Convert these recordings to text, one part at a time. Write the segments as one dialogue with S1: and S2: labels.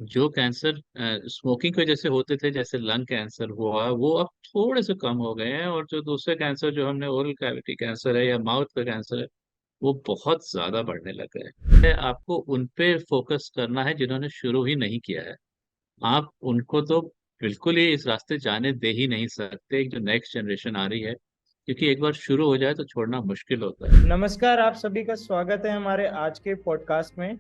S1: जो cancer smoking की वजह से होते थे, जैसे लंग कैंसर हुआ, वो अब थोड़े से कम हो गए हैं। और जो दूसरे कैंसर जो हमने ओरल कैविटी कैंसर है या माउथ का कैंसर है, वो बहुत ज्यादा बढ़ने लग गए हैं। आपको उन पे फोकस करना है जिन्होंने शुरू ही नहीं किया है। आप उनको तो बिल्कुल ही इस रास्ते जाने दे ही नहीं सकते, जो नेक्स्ट जनरेशन आ रही है, क्योंकि एक बार शुरू हो जाए तो छोड़ना मुश्किल होता है।
S2: नमस्कार, आप सभी का स्वागत है हमारे आज के पॉडकास्ट में।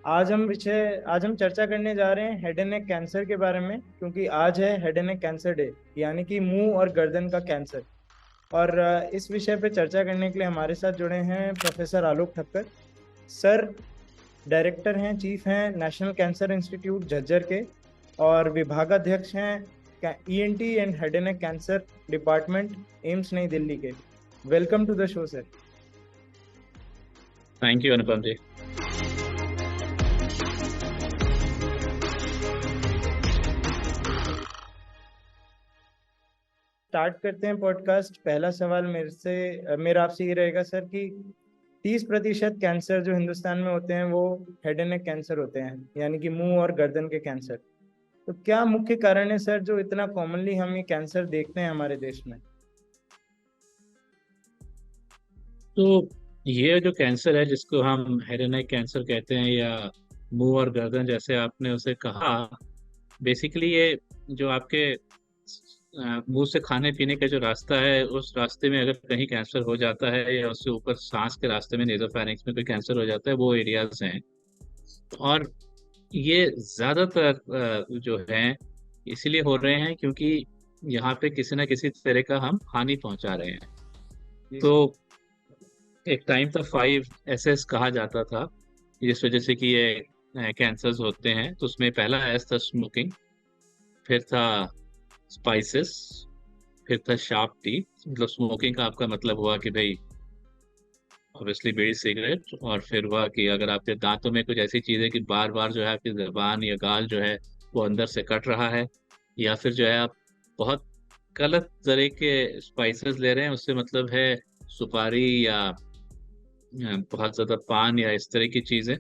S2: आज हम चर्चा करने जा रहे हैं हेड एंड नेक कैंसर के बारे में, क्योंकि आज है head and neck cancer day, यानी कि मुंह और गर्दन का कैंसर। और इस विषय पे चर्चा करने के लिए हमारे साथ जुड़े हैं professor Alok Thakkar sir. Director हैं, चीफ हैं नेशनल कैंसर इंस्टीट्यूट झज्जर के, और विभागाध्यक्ष हैं ENT and head and neck cancer department, AIIMS नई दिल्ली के। Welcome to the show sir.
S1: Thank you Anupam ji.
S2: Start करते हैं पॉडकास्ट। पहला सवाल मेरा आपसे ये रहेगा सर कि 30% कैंसर जो हिंदुस्तान में होते हैं वो हेड एंड नेक कैंसर होते हैं, यानी कि मुंह और गर्दन के कैंसर। तो क्या मुख्य कारण है सर जो इतना कॉमनली हम ये कैंसर देखते हैं हमारे देश में?
S1: तो ये जो कैंसर है, जिसको हम हेड एंड नेक कैंसर कहते हैं या मुंह और गर्दन जैसे आपने उसे कहा, बेसिकली ये जो आपके मुंह से खाने पीने का जो रास्ता है, उस रास्ते में अगर कहीं कैंसर हो जाता है, या उससे ऊपर सांस के रास्ते में नेजोफेरिंक्स में कोई कैंसर हो जाता है, वो एरियाज हैं। और ये ज्यादातर जो हैं इसीलिए हो रहे हैं क्योंकि यहाँ पे किसी ना किसी तरह का हम हानि पहुंचा रहे हैं।
S2: जी
S1: तो
S2: सर।
S1: एक टाइम था 5 SS कहा जाता था, जिस वजह से कि ये कैंसर्स होते हैं। तो उसमें पहला एस था स्मोकिंग, फिर था स्पाइसेस, फिर था शार्प टी। मतलब स्मोकिंग का आपका मतलब हुआ कि भाई ऑब्वियसली बीड़ी सिगरेट, और फिर हुआ कि अगर आपके दांतों में कुछ ऐसी चीज है कि बार बार जो है आपकी जबान या गाल जो है वो अंदर से कट रहा है, या फिर जो है आप बहुत गलत तरह के स्पाइसेस ले रहे हैं, उससे मतलब है सुपारी या बहुत ज्यादा पान या इस तरह की चीजें।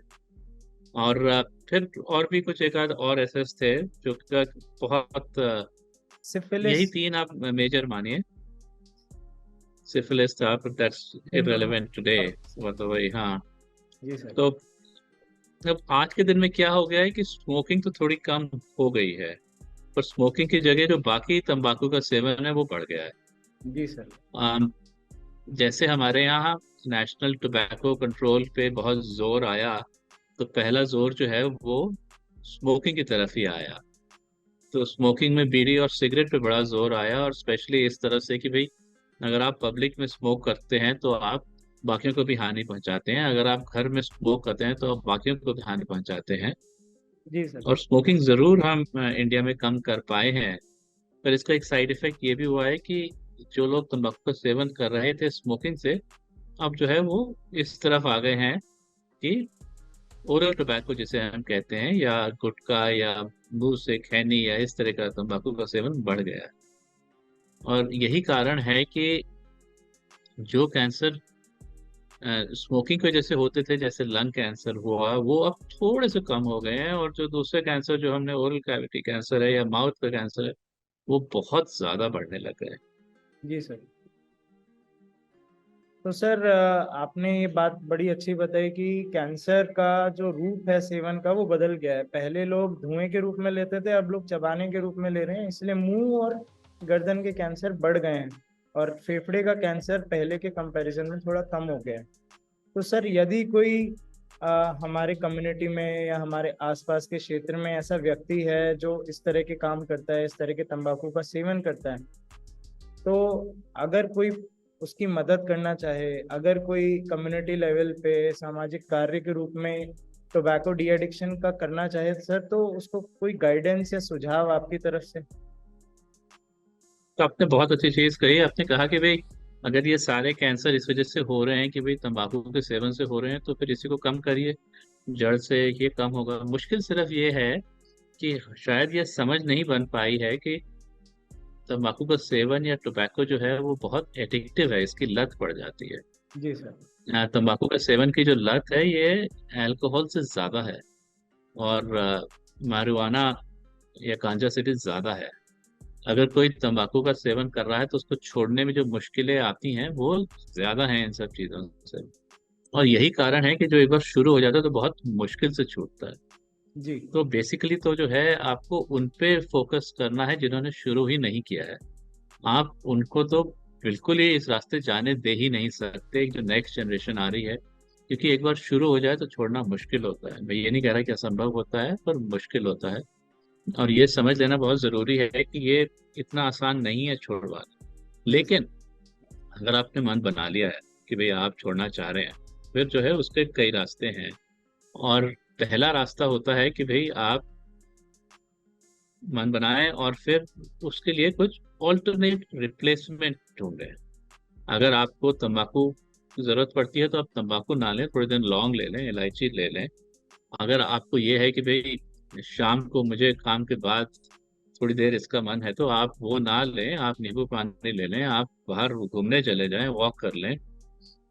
S1: और फिर और भी कुछ एक आध और ऐसे थे जो कि बहुत
S2: सिफिलिस।
S1: यही तीन आप मेजर मानिए। सिफिलिस था, पर दैट्स इररेलेवेंट टुडे। वो तो वही, हाँ।
S2: जी सर।
S1: तो अब आज के दिन में क्या हो गया है कि स्मोकिंग तो थोड़ी कम हो गई है, पर स्मोकिंग की जगह जो बाकी तंबाकू का सेवन है वो बढ़ गया है।
S2: जी सर।
S1: अम, जैसे हमारे यहाँ नेशनल टोबैको कंट्रोल पे बहुत जोर आया, तो पहला जोर जो है वो स्मोकिंग की तरफ ही आया। तो स्मोकिंग में बीड़ी और सिगरेट पे बड़ा जोर आया, और स्पेशली इस तरह से कि भाई अगर आप पब्लिक में स्मोक करते हैं तो आप बाकियों को भी हानि पहुंचाते हैं, अगर आप घर में स्मोक करते हैं तो आप बाकियों को भी हानि पहुंचाते हैं।
S2: जी सर।
S1: और स्मोकिंग जरूर हम इंडिया में कम कर पाए हैं, पर इसका एक साइड इफेक्ट ये भी हुआ है कि जो लोग तंबाकू का सेवन कर रहे थे स्मोकिंग से, अब जो है वो इस तरफ आ गए हैं कि ओरल टोबैको जिसे हम कहते हैं, या गुटखा या मुंह से खैनी या इस तरह का तंबाकू का सेवन बढ़ गया है। और यही कारण है कि जो कैंसर स्मोकिंग की वजह से होते थे, जैसे लंग कैंसर हुआ, वो अब थोड़े से कम हो गए हैं। और जो दूसरे कैंसर जो हमने ओरल कैविटी कैंसर है या माउथ का कैंसर है, वो बहुत ज्यादा बढ़ने लग गए हैं।
S2: जी सर। तो सर, आपने ये बात बड़ी अच्छी बताई कि कैंसर का जो रूप है सेवन का वो बदल गया है। पहले लोग धुएं के रूप में लेते थे, अब लोग चबाने के रूप में ले रहे हैं, इसलिए मुंह और गर्दन के कैंसर बढ़ गए हैं। और फेफड़े का कैंसर पहले के कंपैरिजन में थोड़ा कम हो गया है। तो सर, यदि कोई हमारे कम्युनिटी में या हमारे आसपास के क्षेत्र में ऐसा व्यक्ति है जो इस तरह के काम करता है, इस तरह के तंबाकू का सेवन करता है, तो अगर कोई उसकी मदद करना चाहे, अगर कोई कम्युनिटी लेवल पे सामाजिक कार्य के रूप में टोबैको डी एडिक्शन का करना चाहे सर, तो उसको कोई गाइडेंस या सुझाव आपकी तरफ से?
S1: तो आपने बहुत अच्छी चीज कही। आपने कहा कि भाई अगर ये सारे कैंसर इस वजह से हो रहे हैं कि भाई तंबाकू के सेवन से हो रहे हैं, तो फिर इसी को कम करिए, जड़ से ये कम होगा। मुश्किल सिर्फ ये है कि शायद ये समझ नहीं बन पाई है कि तंबाकू का सेवन या टोबैको जो है वो बहुत एडिक्टिव है, इसकी लत पड़ जाती है।
S2: जी सर।
S1: तंबाकू का सेवन की जो लत है ये अल्कोहल से ज्यादा है। और मारिजुआना या गांजा से भी ज्यादा है। अगर कोई तंबाकू का सेवन कर रहा है तो उसको छोड़ने में जो मुश्किलें आती हैं वो ज्यादा हैं इन सब चीजों से। और यही कारण है कि जो एक बार शुरू हो जाता है तो बहुत मुश्किल से छूटता है।
S2: जी।
S1: तो बेसिकली तो जो है आपको उन पे फोकस करना है जिन्होंने शुरू ही नहीं किया है। आप उनको तो बिल्कुल ही इस रास्ते जाने दे ही नहीं सकते, जो नेक्स्ट जनरेशन आ रही है, क्योंकि एक बार शुरू हो जाए तो छोड़ना मुश्किल होता है। मैं ये नहीं कह रहा कि असंभव होता है, पर मुश्किल होता है। और ये समझ लेना बहुत जरूरी है कि ये इतना आसान नहीं है छोड़वाना।
S2: जी सर।
S1: लेकिन अगर आपने मन बना लिया है कि भाई आप छोड़ना चाह रहे हैं, फिर जो है उसके कई रास्ते हैं। और पहला रास्ता होता है कि भाई आप मन बनाएं और फिर उसके लिए कुछ ऑल्टरनेट रिप्लेसमेंट ढूंढें। अगर आपको तंबाकू की जरूरत पड़ती है तो आप तंबाकू ना लें, थोड़े दिन लौंग ले लें, इलायची ले लें। अगर आपको ये है कि भाई शाम को मुझे काम के बाद थोड़ी देर इसका मन है, तो आप वो ना लें, आप नींबू पानी ले लें, आप बाहर घूमने चले जाएं, वॉक कर लें,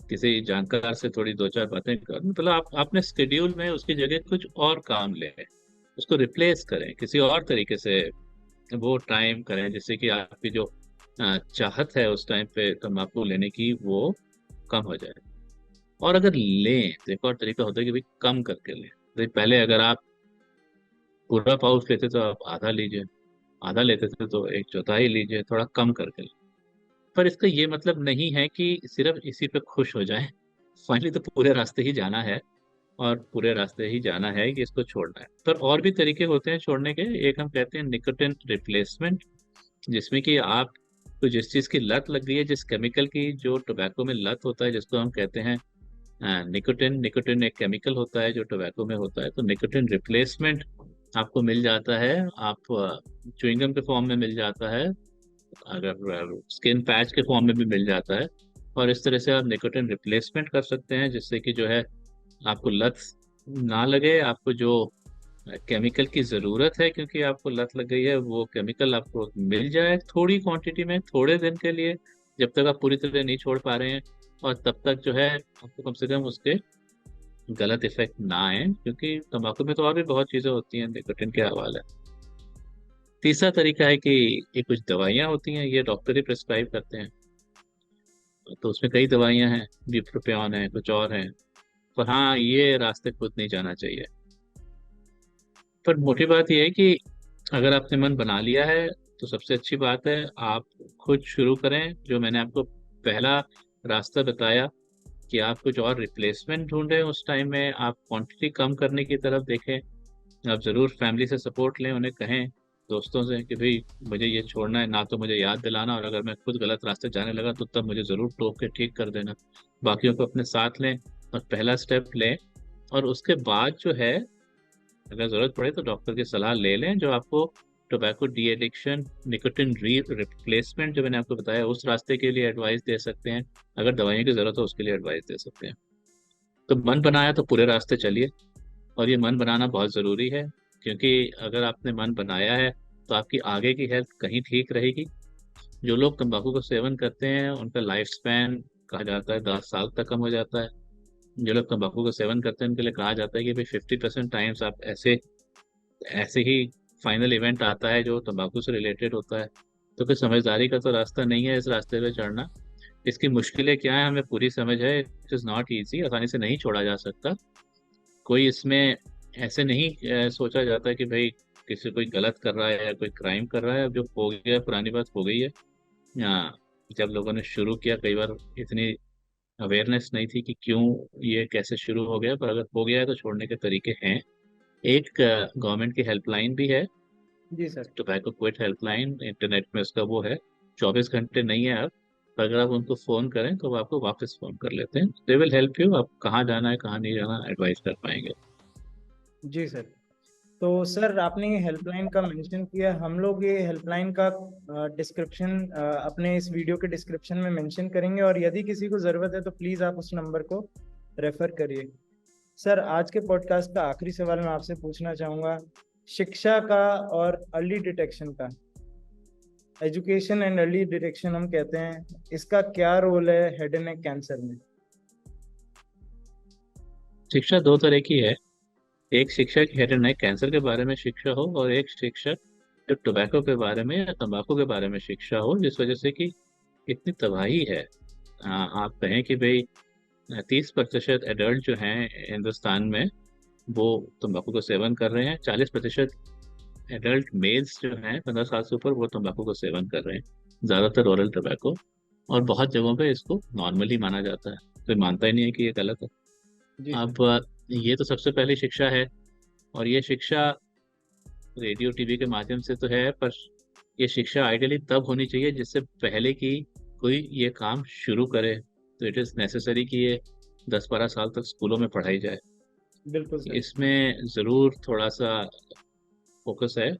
S1: किसी जानकार से थोड़ी दो चार बातें कर, मतलब आप अपने स्केड्यूल में उसकी जगह कुछ और काम लें, उसको रिप्लेस करें किसी और तरीके से। वो टाइम करें जिससे कि आपकी जो चाहत है उस टाइम पे तम्बाकू लेने की वो कम हो जाए। और अगर लें तो एक और तरीका होता है कि भाई कम करके लें। भाई पहले अगर आप पूरा पाउच लेते तो आप आधा लीजिए, आधा लेते थे तो एक चौथाई लीजिए, थोड़ा कम करके लें। पर इसका ये मतलब नहीं है कि सिर्फ इसी पे खुश हो जाएं। फाइनली तो पूरे रास्ते ही जाना है, और पूरे रास्ते ही जाना है कि इसको छोड़ना है। पर और भी तरीके होते हैं छोड़ने के। एक हम कहते हैं निकोटिन रिप्लेसमेंट, जिसमें कि आप तो जिस चीज की लत लग गई है, जिस केमिकल की जो टोबैको में लत होता है, जिसको हम कहते हैं निकोटिन। निकोटिन एक केमिकल होता है जो टोबैको में होता है। तो निकोटिन रिप्लेसमेंट आपको मिल जाता है, आप च्युइंगम के फॉर्म में मिल जाता है, अगर स्किन पैच के फॉर्म में भी मिल जाता है। और इस तरह से आप निकोटिन रिप्लेसमेंट कर सकते हैं, जिससे कि जो है आपको लत ना लगे। आपको जो केमिकल की जरूरत है, क्योंकि आपको लत लग गई है, वो केमिकल आपको मिल जाए थोड़ी क्वांटिटी में, थोड़े दिन के लिए, जब तक आप पूरी तरह नहीं छोड़ पा रहे हैं। और तब तक जो है आपको कम से कम उसके गलत इफेक्ट ना आए, क्योंकि तंबाकू में तो और भी बहुत चीजें होती हैं निकोटिन के हवाले। तीसरा तरीका है कि ये कुछ दवाइयाँ होती हैं, ये डॉक्टर ही प्रिस्क्राइब करते हैं। तो उसमें कई दवाइयाँ हैं, ब्यूप्रोपियोन है, कुछ और हैं। पर हाँ, ये रास्ते खुद नहीं जाना चाहिए। पर मोटी बात यह है कि अगर आपने मन बना लिया है तो सबसे अच्छी बात है आप खुद शुरू करें। जो मैंने आपको पहला रास्ता बताया कि आप कुछ और रिप्लेसमेंट ढूंढें, उस टाइम में आप क्वांटिटी कम करने की तरफ देखें। आप ज़रूर फैमिली से सपोर्ट लें, उन्हें कहें, दोस्तों से, कि भाई मुझे ये छोड़ना है, ना तो मुझे याद दिलाना, और अगर मैं खुद गलत रास्ते जाने लगा तो तब मुझे ज़रूर टोक के ठीक कर देना। बाकियों को अपने साथ लें और पहला स्टेप लें। और उसके बाद जो है, अगर ज़रूरत पड़े तो डॉक्टर की सलाह ले लें, जो आपको टोबैको डी एडिक्शन निकोटिन री रिप्लेसमेंट जो मैंने आपको बताया उस रास्ते के लिए एडवाइस दे सकते हैं। अगर दवाइयों की ज़रूरत हो उसके लिए एडवाइस दे सकते हैं। तो मन बनाया तो पूरे रास्ते चलिए। और ये मन बनाना बहुत ज़रूरी है, क्योंकि अगर आपने मन बनाया है तो आपकी आगे की हेल्थ कहीं ठीक रहेगी। जो लोग तंबाकू का सेवन करते हैं उनका लाइफ स्पैन कहा जाता है 10 साल तक कम हो जाता है। जो लोग तंबाकू का सेवन करते हैं उनके लिए कहा जाता है कि भाई 50% टाइम्स आप ऐसे ऐसे ही फाइनल इवेंट आता है जो तंबाकू से रिलेटेड होता है। तो कोई समझदारी का तो रास्ता नहीं है इस रास्ते पे चढ़ना। इसकी मुश्किलें क्या है हमें पूरी समझ है। इट इज़ नॉट ईजी, आसानी से नहीं छोड़ा जा सकता। कोई इसमें ऐसे नहीं सोचा जाता कि भाई किसी कोई गलत कर रहा है या कोई क्राइम कर रहा है। अब जो हो गया पुरानी बात हो गई है। हाँ, जब लोगों ने शुरू किया कई बार इतनी अवेयरनेस नहीं थी कि क्यों ये कैसे शुरू हो गया, पर अगर हो गया है तो छोड़ने के तरीके हैं। एक गवर्नमेंट की हेल्पलाइन भी है,
S2: जी sir.
S1: Tobacco quit helpline, internet में उसका वो है। 24 घंटे नहीं है अब, पर अगर आप उनको फ़ोन करें तो वो आपको वापस फ़ोन कर लेते हैं। दे विल हेल्प यू, आप कहाँ जाना है कहाँ नहीं जाना एडवाइस कर पाएंगे।
S2: जी सर। तो सर आपने ये हेल्पलाइन का मेंशन किया, हम लोग ये हेल्पलाइन का डिस्क्रिप्शन अपने इस वीडियो के डिस्क्रिप्शन में मेंशन करेंगे, और यदि किसी को ज़रूरत है तो प्लीज़ आप उस नंबर को रेफर करिए। सर आज के पॉडकास्ट का आखिरी सवाल मैं आपसे पूछना चाहूँगा, शिक्षा का और अर्ली डिटेक्शन का, एजुकेशन एंड अर्ली डिटेक्शन हम कहते हैं, इसका क्या रोल है हेड एंड नेक कैंसर में?
S1: शिक्षा दो तरह की है। एक शिक्षक हेड एंड नेक कैंसर के बारे में शिक्षा हो, और एक शिक्षक जो टोबैको के बारे में या तंबाकू के बारे में शिक्षा हो, जिस वजह से कि इतनी तबाही है। आप कहें कि भाई 30% एडल्ट जो हैं हिंदुस्तान में वो तंबाकू का सेवन कर रहे हैं, 40% एडल्ट मेल्स जो हैं 15 साल से ऊपर वो तंबाकू का सेवन कर रहे हैं, ज़्यादातर ओरल टोबैको। और बहुत जगहों पे इसको नॉर्मली माना जाता है, कोई मानता ही नहीं है कि ये गलत है।
S2: जी सर।
S1: अब ये तो सबसे पहली शिक्षा है, और ये शिक्षा रेडियो टीवी के माध्यम से तो है, पर ये शिक्षा आइडियली तब होनी चाहिए जिससे पहले कि कोई ये काम शुरू करे, तो इट इज़ नेसेसरी कि ये 10-12 साल तक स्कूलों में पढ़ाई जाए।
S2: बिल्कुल सर।
S1: इसमें ज़रूर थोड़ा सा फोकस है,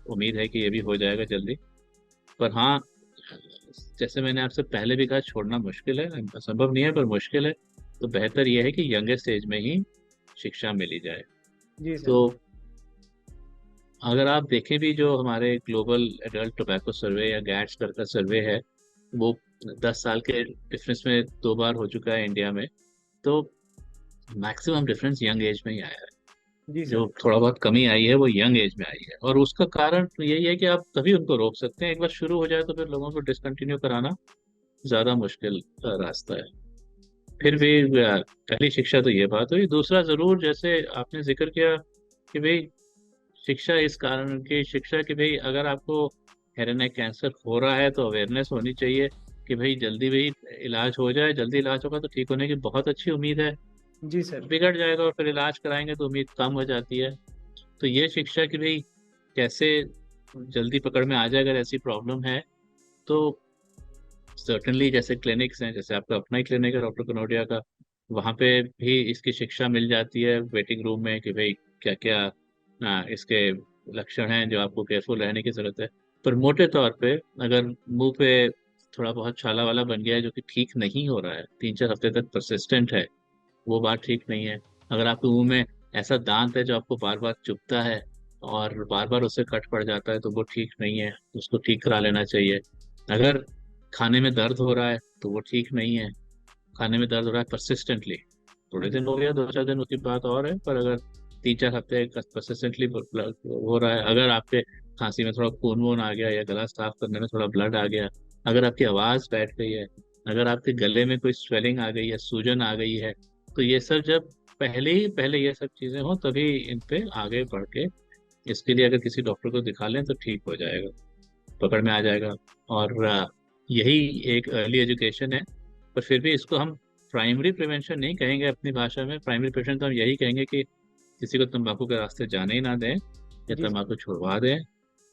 S1: उम्मीद है कि ये भी हो जाएगा जल्दी। पर हाँ, जैसे मैंने आपसे पहले भी कहा, छोड़ना मुश्किल है, असंभव नहीं है पर मुश्किल है। तो बेहतर यह है कि यंगेस्ट एज में ही शिक्षा मिली जाए।
S2: जी सर।
S1: तो अगर आप देखें भी, जो हमारे ग्लोबल एडल्ट टोबैको सर्वे या गैट्स का सर्वे है, वो 10 साल के डिफरेंस में 2 बार हो चुका है इंडिया में। तो मैक्सिमम डिफरेंस यंग एज में ही आया है।
S2: जी
S1: जो
S2: सर।
S1: थोड़ा बहुत कमी आई है वो यंग एज में आई है, और उसका कारण तो यही है कि आप तभी उनको रोक सकते हैं। एक बार शुरू हो जाए तो फिर लोगों को डिसकंटिन्यू कराना ज़्यादा मुश्किल रास्ता है। फिर
S2: जी
S1: भी
S2: सर।
S1: पहली शिक्षा तो ये बात हुई। दूसरा, ज़रूर जैसे आपने जिक्र किया कि भाई शिक्षा इस कारण की शिक्षा कि भाई अगर आपको हेड एंड नेक कैंसर हो रहा है तो अवेयरनेस होनी चाहिए कि भाई जल्दी भी इलाज हो जाए, जल्दी इलाज होगा तो ठीक होने की बहुत अच्छी उम्मीद है।
S2: जी सर।
S1: बिगड़ जाएगा और फिर इलाज कराएंगे तो उम्मीद कम हो जाती है। तो ये शिक्षा कि भाई कैसे जल्दी पकड़ में आ जाए अगर ऐसी प्रॉब्लम है, तो सर्टनली जैसे क्लिनिक्स हैं, जैसे आपका अपना ही क्लिनिक है डॉक्टर कनोडिया का, वहाँ पे भी इसकी शिक्षा मिल जाती है वेटिंग रूम में कि भाई क्या क्या इसके लक्षण हैं जो आपको केयरफुल रहने की ज़रूरत है। पर मोटे तौर पे अगर मुंह पे थोड़ा बहुत छाला वाला बन गया है जो कि ठीक नहीं हो रहा है, 3-4 हफ्ते तक परसिस्टेंट है, वो बात ठीक नहीं है। अगर आपके मुंह में ऐसा दांत है जो आपको बार बार चुभता है और बार बार उससे कट पड़ जाता है, तो वो ठीक नहीं है, उसको ठीक करा लेना चाहिए। अगर खाने में दर्द हो रहा है तो वो ठीक नहीं है, खाने में दर्द हो रहा है परसिस्टेंटली, थोड़े दिन हो गया 2-4 दिन उसकी बात और है, पर अगर 3-4 हफ्ते परसिस्टेंटली हो रहा है, अगर आपके खांसी में थोड़ा खून वून आ गया या गला साफ करने में थोड़ा ब्लड आ गया, अगर आपकी आवाज़ बैठ गई है, अगर आपके गले में कोई स्वेलिंग आ गई है, सूजन आ गई है, तो ये सब जब पहले ही पहले ये सब चीज़ें हों तभी इन पे आगे बढ़ के इसके लिए अगर किसी डॉक्टर को दिखा लें तो ठीक हो जाएगा, पकड़ में आ जाएगा। और यही एक अर्ली एजुकेशन है। पर फिर भी इसको हम प्राइमरी प्रिवेंशन नहीं कहेंगे अपनी भाषा में। प्राइमरी प्रिवेंशन तो हम यही कहेंगे कि किसी को तंबाकू के रास्ते जाने ही ना दें या
S2: जी सर।
S1: तंबाकू छुड़वा दें।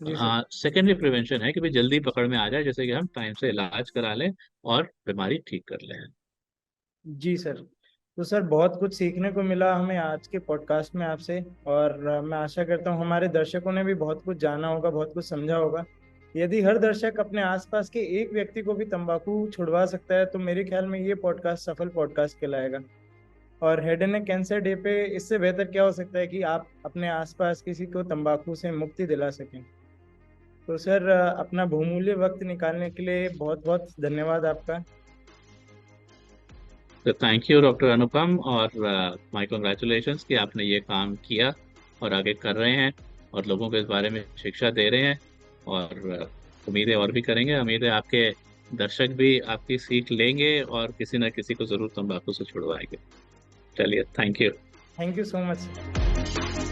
S2: जी सर।
S1: सेकेंडरी प्रिवेंशन है कि भाई जल्दी पकड़ में आ जाए, जैसे कि हम टाइम से इलाज करा लें और बीमारी ठीक कर लें।
S2: जी सर। तो सर बहुत कुछ सीखने को मिला हमें आज के पॉडकास्ट में आपसे। और मैं आशा करता हूँ हमारे दर्शकों ने भी बहुत कुछ जाना होगा, बहुत कुछ समझा होगा। यदि हर दर्शक अपने आसपास के एक व्यक्ति को भी तंबाकू छुड़वा सकता है तो मेरे ख्याल में ये पॉडकास्ट सफल पॉडकास्ट कहलाएगा। और head and neck cancer day पे इससे बेहतर क्या हो सकता है कि आप अपने आसपास किसी को तंबाकू से मुक्ति दिला सकें। तो सर अपना बहुमूल्य वक्त निकालने के लिए बहुत बहुत धन्यवाद आपका।
S1: तो थैंक यू डॉक्टर अनुपम, और माय कॉन्ग्रेचुलेशंस कि आपने ये काम किया और आगे कर रहे हैं और लोगों को इस बारे में शिक्षा दे रहे हैं। और उम्मीद है और भी करेंगे, उम्मीद है आपके दर्शक भी आपकी सीख लेंगे और किसी न किसी को ज़रूर तंबाकू से छुड़वाएंगे। चलिए, thank you.
S2: Thank you so much.